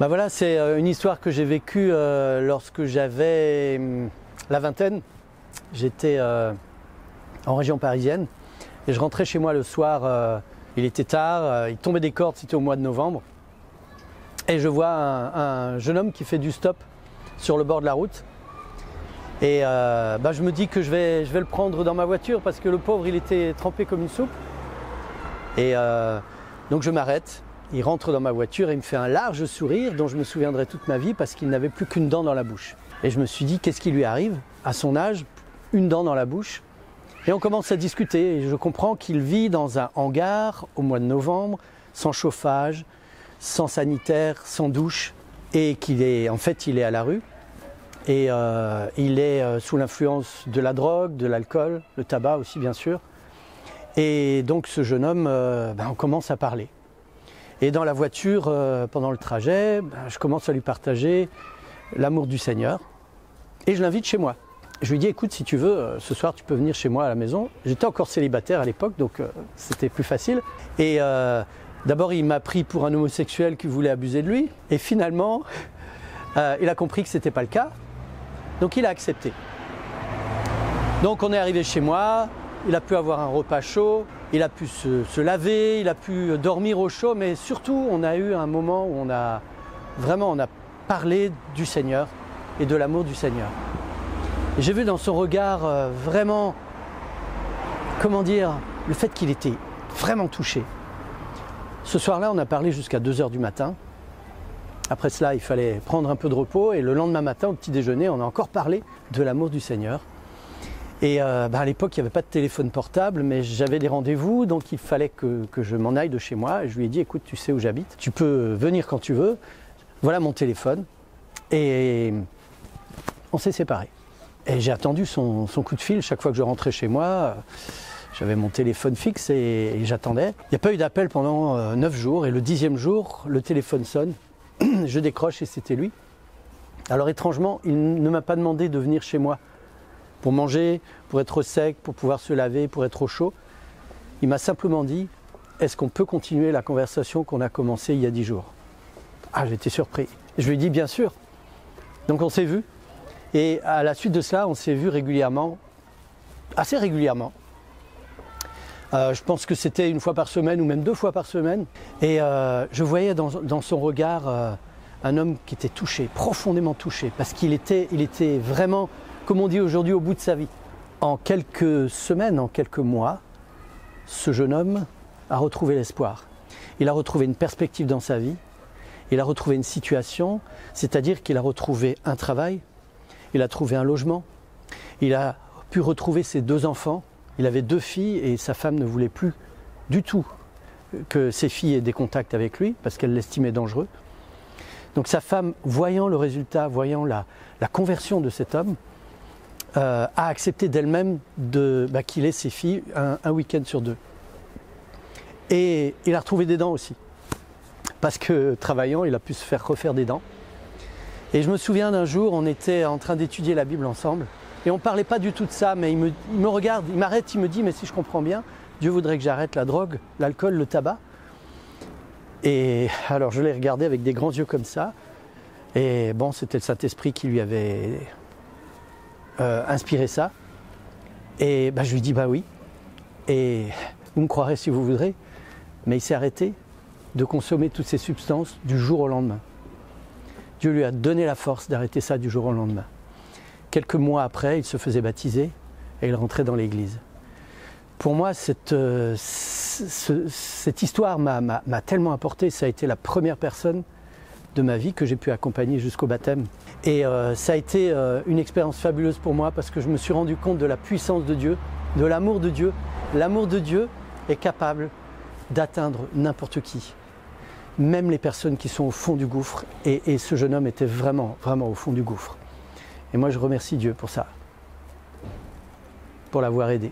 Ben voilà, c'est une histoire que j'ai vécue lorsque j'avais la vingtaine. J'étais en région parisienne et je rentrais chez moi le soir, il était tard, il tombait des cordes, c'était au mois de novembre. Et je vois un jeune homme qui fait du stop sur le bord de la route. Et je me dis que je vais le prendre dans ma voiture parce que le pauvre il était trempé comme une soupe. Et donc je m'arrête, il rentre dans ma voiture et il me fait un large sourire dont je me souviendrai toute ma vie parce qu'il n'avait plus qu'une dent dans la bouche. Et je me suis dit qu'est-ce qui lui arrive à son âge, une dent dans la bouche. Et on commence à discuter et je comprends qu'il vit dans un hangar au mois de novembre, sans chauffage, sans sanitaire, sans douche et qu'il est en fait il est à la rue. Et il est sous l'influence de la drogue, de l'alcool, le tabac aussi bien sûr. Et donc ce jeune homme, on commence à parler. Et dans la voiture, pendant le trajet, je commence à lui partager l'amour du Seigneur. Et je l'invite chez moi. Je lui dis, écoute, si tu veux, ce soir tu peux venir chez moi à la maison. J'étais encore célibataire à l'époque, donc c'était plus facile. Et d'abord il m'a pris pour un homosexuel qui voulait abuser de lui. Et finalement, il a compris que ce n'était pas le cas. Donc il a accepté. Donc on est arrivé chez moi, il a pu avoir un repas chaud, il a pu se laver, il a pu dormir au chaud, mais surtout on a eu un moment où on a parlé du Seigneur et de l'amour du Seigneur. Et j'ai vu dans son regard vraiment, le fait qu'il était vraiment touché. Ce soir-là, on a parlé jusqu'à 2 h du matin. Après cela, il fallait prendre un peu de repos et le lendemain matin, au petit déjeuner, on a encore parlé de l'amour du Seigneur. Et à l'époque, il n'y avait pas de téléphone portable, mais j'avais des rendez-vous, donc il fallait que je m'en aille de chez moi. Et je lui ai dit, écoute, tu sais où j'habite, tu peux venir quand tu veux, voilà mon téléphone. Et on s'est séparés. Et j'ai attendu son coup de fil chaque fois que je rentrais chez moi. J'avais mon téléphone fixe et j'attendais. Il n'y a pas eu d'appel pendant 9 jours et le 10e jour, le téléphone sonne. Je décroche et c'était lui. Alors étrangement, il ne m'a pas demandé de venir chez moi pour manger, pour être au sec, pour pouvoir se laver, pour être au chaud. Il m'a simplement dit, est-ce qu'on peut continuer la conversation qu'on a commencée il y a 10 jours? Ah, j'étais surpris. Je lui ai dit, bien sûr. Donc on s'est vus. Et à la suite de cela, on s'est vus régulièrement, assez régulièrement. Je pense que c'était 1 fois par semaine ou même 2 fois par semaine. Et je voyais dans son regard un homme qui était touché, profondément touché, parce qu'il était vraiment, comme on dit aujourd'hui, au bout de sa vie. En quelques semaines, en quelques mois, ce jeune homme a retrouvé l'espoir. Il a retrouvé une perspective dans sa vie, il a retrouvé une situation, c'est-à-dire qu'il a retrouvé un travail, il a trouvé un logement, il a pu retrouver ses 2 enfants. Il avait 2 filles et sa femme ne voulait plus du tout que ses filles aient des contacts avec lui parce qu'elle l'estimait dangereux. Donc sa femme, voyant le résultat, voyant la conversion de cet homme, a accepté d'elle-même qu'il ait ses filles un week-end sur 2. Et il a retrouvé des dents aussi. Parce que travaillant, il a pu se faire refaire des dents. Et je me souviens d'un jour, on était en train d'étudier la Bible ensemble. Et on ne parlait pas du tout de ça, mais il me regarde, il m'arrête, il me dit, mais si je comprends bien, Dieu voudrait que j'arrête la drogue, l'alcool, le tabac. Et alors je l'ai regardé avec des grands yeux comme ça. Et bon, c'était le Saint-Esprit qui lui avait inspiré ça. Et je lui dis, oui. Et vous me croirez si vous voudrez, mais il s'est arrêté de consommer toutes ces substances du jour au lendemain. Dieu lui a donné la force d'arrêter ça du jour au lendemain. Quelques mois après, il se faisait baptiser et il rentrait dans l'église. Pour moi, cette histoire m'a tellement apporté. Ça a été la première personne de ma vie que j'ai pu accompagner jusqu'au baptême. Et ça a été une expérience fabuleuse pour moi parce que je me suis rendu compte de la puissance de Dieu, de l'amour de Dieu. L'amour de Dieu est capable d'atteindre n'importe qui, même les personnes qui sont au fond du gouffre. Et ce jeune homme était vraiment, vraiment au fond du gouffre. Et moi, je remercie Dieu pour ça, pour l'avoir aidé.